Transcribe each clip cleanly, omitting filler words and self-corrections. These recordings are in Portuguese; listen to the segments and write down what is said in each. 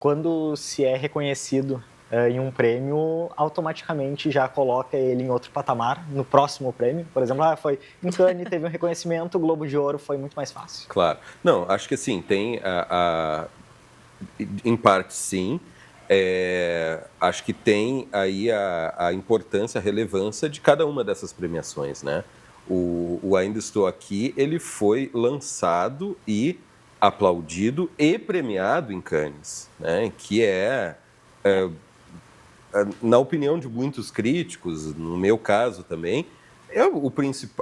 Quando se é reconhecido em um prêmio, automaticamente já coloca ele em outro patamar, no próximo prêmio. Por exemplo, foi em Cannes, teve um reconhecimento, o Globo de Ouro foi muito mais fácil. Claro. Não, acho que assim, em parte sim. Acho que tem aí a importância, a relevância de cada uma dessas premiações, né? O Ainda Estou Aqui, ele foi lançado e aplaudido e premiado em Cannes, né? Que na opinião de muitos críticos, no meu caso também,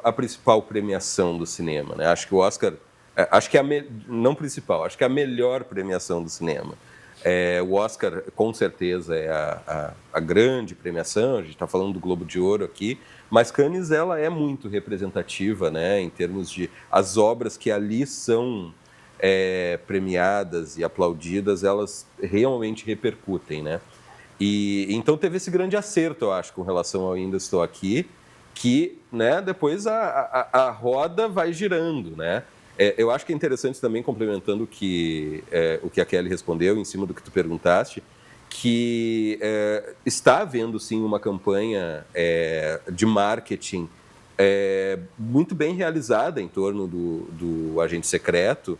a principal premiação do cinema, né? Acho que o Oscar, acho que não principal, acho que é a melhor premiação do cinema. O Oscar, com certeza, é a grande premiação, a gente está falando do Globo de Ouro aqui, mas Cannes ela é muito representativa, né, em termos de as obras que ali são premiadas e aplaudidas, elas realmente repercutem, né? E então teve esse grande acerto, eu acho, com relação ao Ainda Estou Aqui, que, né, depois a roda vai girando, né? Eu acho que é interessante também, complementando o que a Kelly respondeu, em cima do que tu perguntaste, que está havendo, sim, uma campanha de marketing muito bem realizada em torno do Agente Secreto,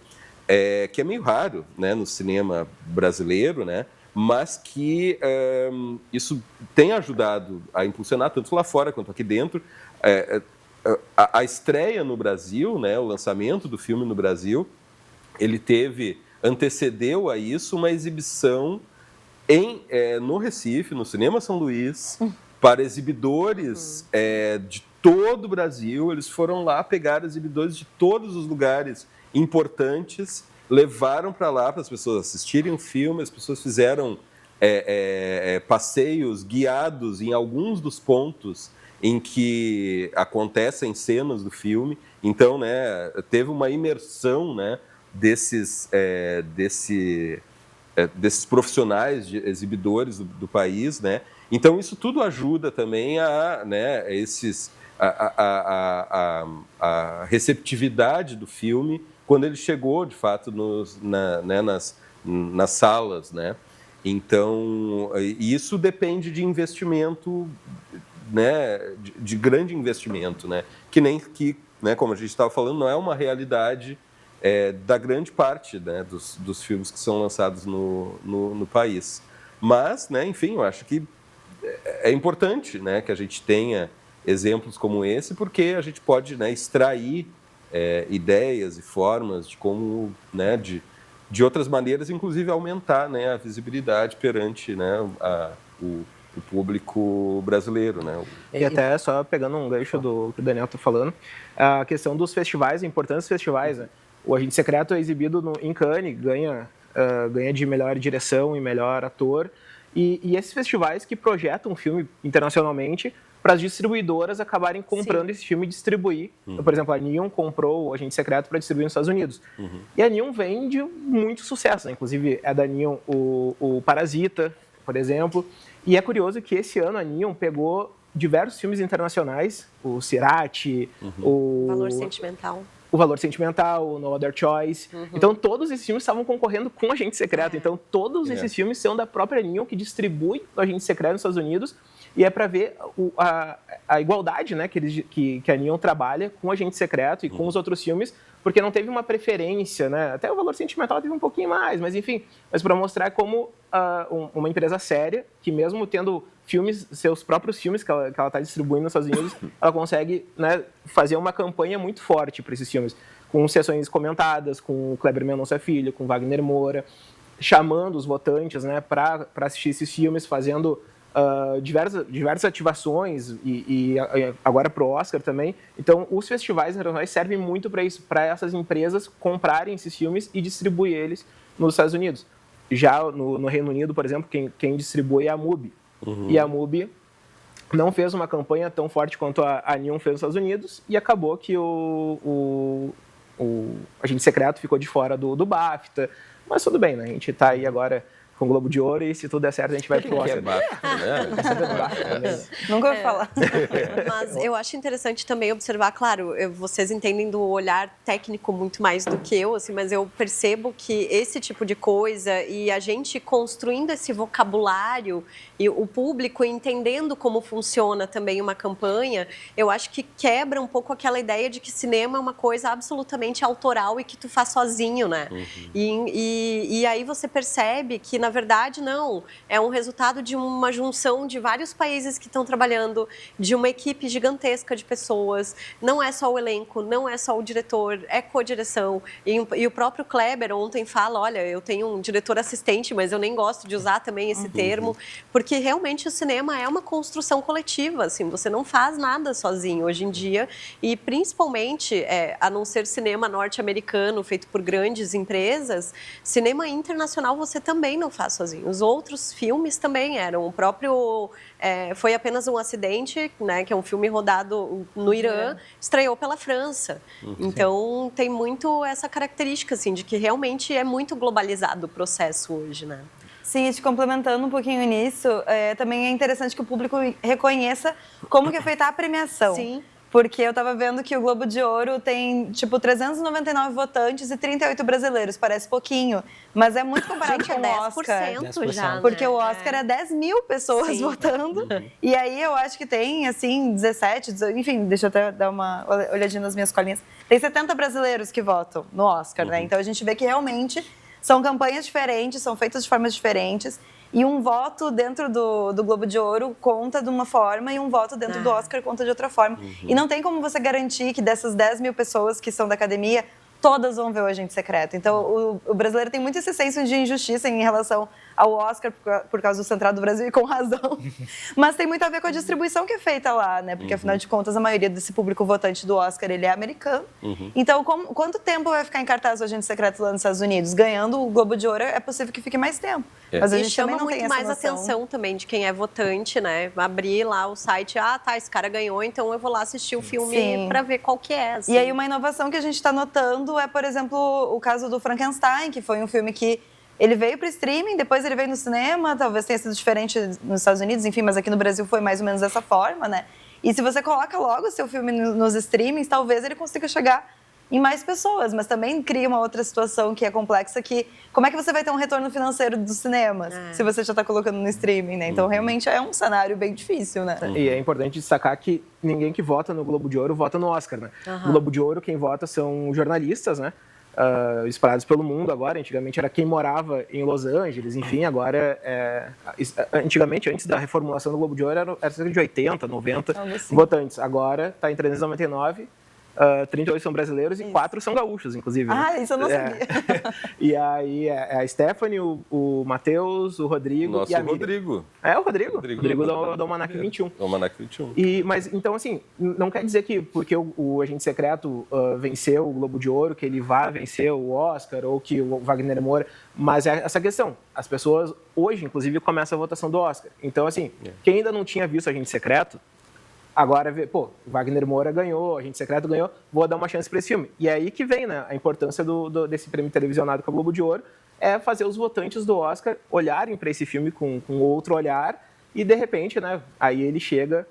que é meio raro, né, no cinema brasileiro, né? Mas que isso tem ajudado a impulsionar, tanto lá fora quanto aqui dentro, a estreia no Brasil, né, o lançamento do filme no Brasil, ele antecedeu a isso uma exibição no Recife, no Cinema São Luís, para exibidores de todo o Brasil. Eles foram lá pegar exibidores de todos os lugares importantes, levaram para lá para as pessoas assistirem o filme, as pessoas fizeram passeios guiados em alguns dos pontos em que acontecem cenas do filme. Então, né, teve uma imersão, né, desses profissionais, de exibidores do país, né? Então, isso tudo ajuda também a receptividade do filme quando ele chegou, de fato, nas salas, né? Então, isso depende de investimento, né, de grande investimento, né? Né, como a gente estava falando, não é uma realidade da grande parte, né, dos filmes que são lançados no país. Mas, né, enfim, eu acho que é importante, né, que a gente tenha exemplos como esse, porque a gente pode, né, extrair ideias e formas de como, né, de outras maneiras, inclusive aumentar, né, a visibilidade perante, né, o público brasileiro, né? E até só pegando um gancho do que o Daniel está falando, a questão dos festivais, a importância dos festivais, né? O Agente Secreto é exibido em Cannes, ganha de melhor direção e melhor ator, e esses festivais que projetam o filme internacionalmente para as distribuidoras acabarem comprando esse filme e distribuir. Então, por exemplo, a Neon comprou o Agente Secreto para distribuir nos Estados Unidos. E a Neon vem de muito sucesso, né? Inclusive é da Neon o Parasita, por exemplo. E é curioso que esse ano a Neon pegou diversos filmes internacionais, o Cerati, o Valor Sentimental, o No Other Choice. Então, todos esses filmes estavam concorrendo com o Agente Secreto. Então, todos esses filmes são da própria Neon, que distribui o Agente Secreto nos Estados Unidos. E é para ver a igualdade, né, que a Neon trabalha com o Agente Secreto e com os outros filmes, porque não teve uma preferência, né? Até o Valor Sentimental teve um pouquinho mais, mas enfim. Mas para mostrar como uma empresa séria, que mesmo tendo seus próprios filmes que ela está distribuindo nos Estados Unidos, ela consegue, né, fazer uma campanha muito forte para esses filmes, com sessões comentadas, com o Kleber Mendonça Filho, com Wagner Moura, chamando os votantes, né, para assistir esses filmes, fazendo diversas ativações e agora para o Oscar também. Então, os festivais internacionais servem muito para isso, para essas empresas comprarem esses filmes e distribuir eles nos Estados Unidos. Já no Reino Unido, por exemplo, quem distribui é a MUBI. E a MUBI não fez uma campanha tão forte quanto a Neon fez nos Estados Unidos e acabou que o Agente Secreto ficou de fora do BAFTA. Mas tudo bem, né? A gente está aí agora com o Globo de Ouro e se tudo der certo a gente vai pro Que é Oscar. BAFTA, né? Nunca ouvi falar. Mas eu acho interessante também observar, claro, vocês entendem do olhar técnico muito mais do que eu, assim, mas eu percebo que esse tipo de coisa e a gente construindo esse vocabulário e o público entendendo como funciona também uma campanha, eu acho que quebra um pouco aquela ideia de que cinema é uma coisa absolutamente autoral e que tu faz sozinho, né? E aí você percebe que, na verdade, não, é um resultado de uma junção de vários países que estão trabalhando, de uma equipe gigantesca de pessoas, não é só o elenco, não é só o diretor, é co-direção. E o próprio Kleber ontem fala, olha, eu tenho um diretor assistente, mas eu nem gosto de usar também esse termo, porque realmente o cinema é uma construção coletiva, assim, você não faz nada sozinho hoje em dia, e principalmente, a não ser cinema norte-americano feito por grandes empresas, cinema internacional você também não faz sozinho. Os outros filmes também eram. O próprio Foi Apenas um Acidente, né, que é um filme rodado no Irã, estreou pela França. Então, tem muito essa característica, assim, de que realmente é muito globalizado o processo hoje, né? Sim, e te complementando um pouquinho nisso, também é interessante que o público reconheça como que é feita a premiação. Sim. Porque eu estava vendo que o Globo de Ouro tem, tipo, 399 votantes e 38 brasileiros. Parece pouquinho, mas é muito comparado Gente, com o Oscar. 10% já, né? Porque o Oscar é 10 mil pessoas Sim. votando. E aí eu acho que tem, assim, 17, 18, enfim, deixa eu até dar uma olhadinha nas minhas colinhas. Tem 70 brasileiros que votam no Oscar, né? Então a gente vê que realmente são campanhas diferentes, são feitas de formas diferentes. E um voto dentro do Globo de Ouro conta de uma forma e um voto dentro do Oscar conta de outra forma. E não tem como você garantir que dessas 10 mil pessoas que são da academia, todas vão ver o Agente Secreto. Então, o brasileiro tem muito esse senso de injustiça em relação ao Oscar por causa do Central do Brasil, e com razão. Mas tem muito a ver com a distribuição que é feita lá, né? Porque, afinal de contas, a maioria desse público votante do Oscar, ele é americano. Então, quanto tempo vai ficar em cartaz o Agente Secreto lá nos Estados Unidos? Ganhando o Globo de Ouro, é possível que fique mais tempo. Mas a gente chama também não tem muito essa mais noção. atenção também de quem é votante, né? Abrir lá o site, esse cara ganhou, então eu vou lá assistir o filme para ver qual que é. Assim. E aí uma inovação que a gente está notando é, por exemplo, o caso do Frankenstein, que foi um filme que ele veio para o streaming, depois ele veio no cinema, talvez tenha sido diferente nos Estados Unidos, enfim, mas aqui no Brasil foi mais ou menos dessa forma, né? E se você coloca logo o seu filme nos streamings, talvez ele consiga chegar em mais pessoas, mas também cria uma outra situação que é complexa, que como é que você vai ter um retorno financeiro dos cinemas se você já está colocando no streaming, né? Então, realmente é um cenário bem difícil, né? E é importante destacar que ninguém que vota no Globo de Ouro vota no Oscar, né? No Globo de Ouro, quem vota são jornalistas, né? Espalhados pelo mundo agora. Antigamente era quem morava em Los Angeles, enfim, agora antigamente, antes da reformulação do Globo de Ouro, era cerca de 80, 90 votantes. Agora está em 399, 38 são brasileiros e 4 são gaúchos, inclusive. Ah, isso eu não sabia. E aí é a Stephanie, o Matheus, o Rodrigo e a Miriam. Rodrigo. É o Rodrigo. Rodrigo do Almanac 21. Do Almanac 21. Mas, então, assim, não quer dizer que porque o Agente Secreto venceu o Globo de Ouro, que ele vá vencer o Oscar ou que o Wagner Moura, mas é essa questão. As pessoas, hoje, inclusive, começa a votação do Oscar. Então, assim, quem ainda não tinha visto o Agente Secreto, agora vê, Wagner Moura ganhou, Agente Secreto ganhou, vou dar uma chance para esse filme. E é aí que vem, né, a importância desse prêmio televisionado com a Globo de Ouro, é fazer os votantes do Oscar olharem para esse filme com outro olhar e, de repente, né, aí ele chega,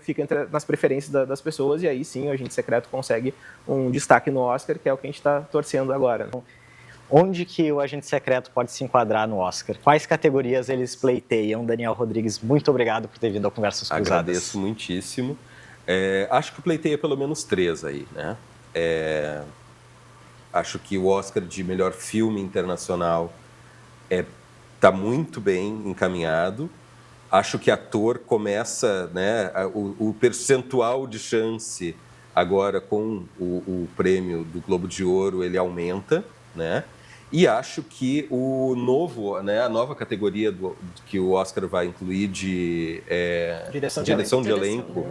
fica nas preferências das pessoas e aí sim o Agente Secreto consegue um destaque no Oscar, que é o que a gente está torcendo agora, né? Onde que o Agente Secreto pode se enquadrar no Oscar? Quais categorias eles pleiteiam? Daniel Rodrigues, muito obrigado por ter vindo ao Conversas Cruzadas. Agradeço muitíssimo. Acho que pleiteia pelo menos 3 aí, né? Acho que o Oscar de melhor filme internacional está muito bem encaminhado. Acho que ator começa, né, o percentual de chance agora com o prêmio do Globo de Ouro, ele aumenta, né? E acho que a nova categoria que o Oscar vai incluir de direção de elenco,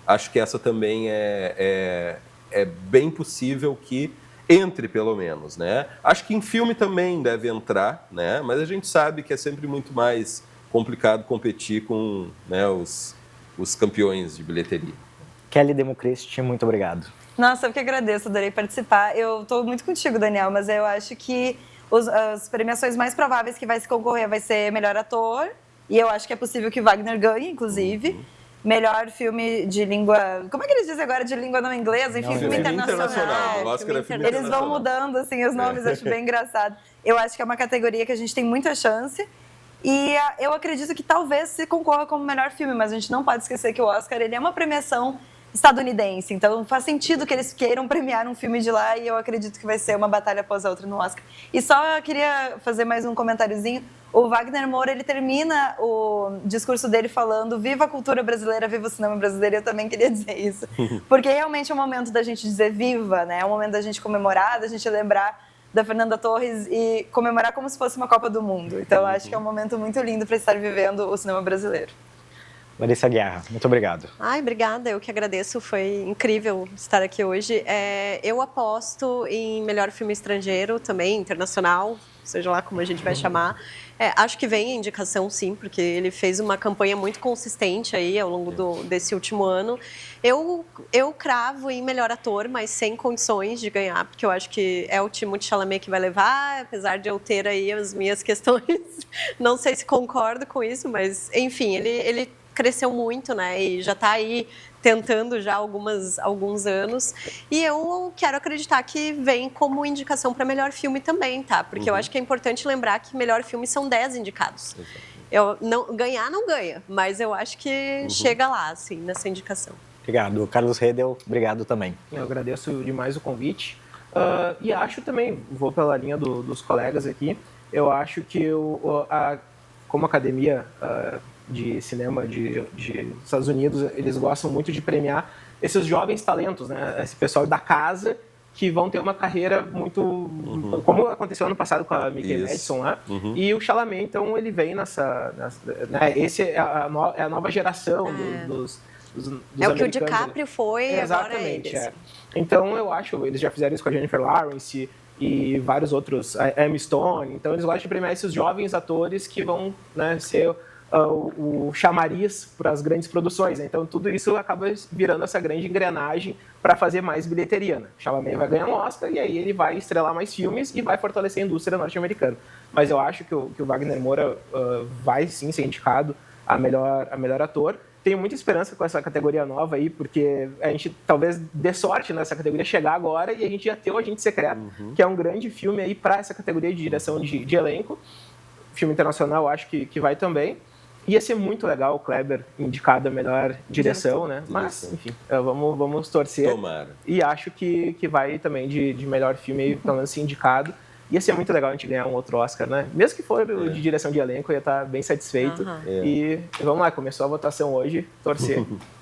acho que essa também é bem possível que entre, pelo menos, né? Acho que em filme também deve entrar, né? Mas a gente sabe que é sempre muito mais complicado competir com, né, os campeões de bilheteria. Kelly Democristi, muito obrigado. Nossa, eu que agradeço, adorei participar. Eu estou muito contigo, Daniel, mas eu acho que as premiações mais prováveis que vai se concorrer vai ser melhor ator, e eu acho que é possível que Wagner ganhe, inclusive. Melhor filme de língua... Como é que eles dizem agora de língua não inglesa? Enfim, filme internacional. O Oscar é filme Eles internacional. vão mudando assim, os nomes, acho bem engraçado. Eu acho que é uma categoria que a gente tem muita chance. E eu acredito que talvez se concorra como melhor filme, mas a gente não pode esquecer que o Oscar ele é uma premiação estadunidense, então faz sentido que eles queiram premiar um filme de lá e eu acredito que vai ser uma batalha após a outra no Oscar. E só queria fazer mais um comentáriozinho. O Wagner Moura, ele termina o discurso dele falando viva a cultura brasileira, viva o cinema brasileiro, eu também queria dizer isso. Porque realmente é o momento da gente dizer viva, né? É o momento da gente comemorar, da gente lembrar da Fernanda Torres e comemorar como se fosse uma Copa do Mundo. Então, eu acho que é um momento muito lindo para estar vivendo o cinema brasileiro. Larissa Guerra, muito obrigado. Ai, obrigada, eu que agradeço, foi incrível estar aqui hoje. Eu aposto em melhor filme estrangeiro também, internacional, seja lá como a gente vai chamar. Acho que vem a indicação, sim, porque ele fez uma campanha muito consistente aí ao longo desse último ano. Eu cravo em melhor ator, mas sem condições de ganhar, porque eu acho que é o Timothée Chalamet que vai levar, apesar de eu ter aí as minhas questões. Não sei se concordo com isso, mas, enfim, ele cresceu muito, né? E já está aí tentando já há alguns anos. E eu quero acreditar que vem como indicação para melhor filme também, tá? Porque eu acho que é importante lembrar que melhor filme são 10 indicados. Ganhar não ganha, mas eu acho que chega lá, assim, nessa indicação. Obrigado. Carlos Redel, obrigado também. Eu agradeço demais o convite. E acho também, vou pela linha dos colegas aqui, eu acho que como academia de cinema de Estados Unidos, eles gostam muito de premiar esses jovens talentos, né? Esse pessoal da casa que vão ter uma carreira muito... Como aconteceu ano passado com a Mickey Madison lá. E o Chalamet, então, ele vem nessa né? Esse é a nova geração dos o que o DiCaprio foi, exatamente, agora é ele. Então, eu acho, eles já fizeram isso com a Jennifer Lawrence e vários outros, a Emma Stone. Então, eles gostam de premiar esses jovens atores que vão, né, ser o chamariz para as grandes produções. Então, tudo isso acaba virando essa grande engrenagem para fazer mais bilheteria. Né? Chalamet vai ganhar um Oscar e aí ele vai estrelar mais filmes e vai fortalecer a indústria norte-americana. Mas eu acho que o Wagner Moura vai sim ser indicado a melhor ator. Tenho muita esperança com essa categoria nova aí, porque a gente talvez dê sorte nessa categoria chegar agora e a gente já ter o Agente Secreto, que é um grande filme aí para essa categoria de direção de elenco. Filme internacional, acho que vai também. Ia ser muito legal o Kleber indicado a melhor direção, né? Mas, enfim, vamos torcer. Tomara. E acho que vai também de melhor filme aí, pelo menos indicado. Ia ser muito legal a gente ganhar um outro Oscar, né? Mesmo que for de direção de elenco, eu ia estar bem satisfeito. E vamos lá, começou a votação hoje, torcer.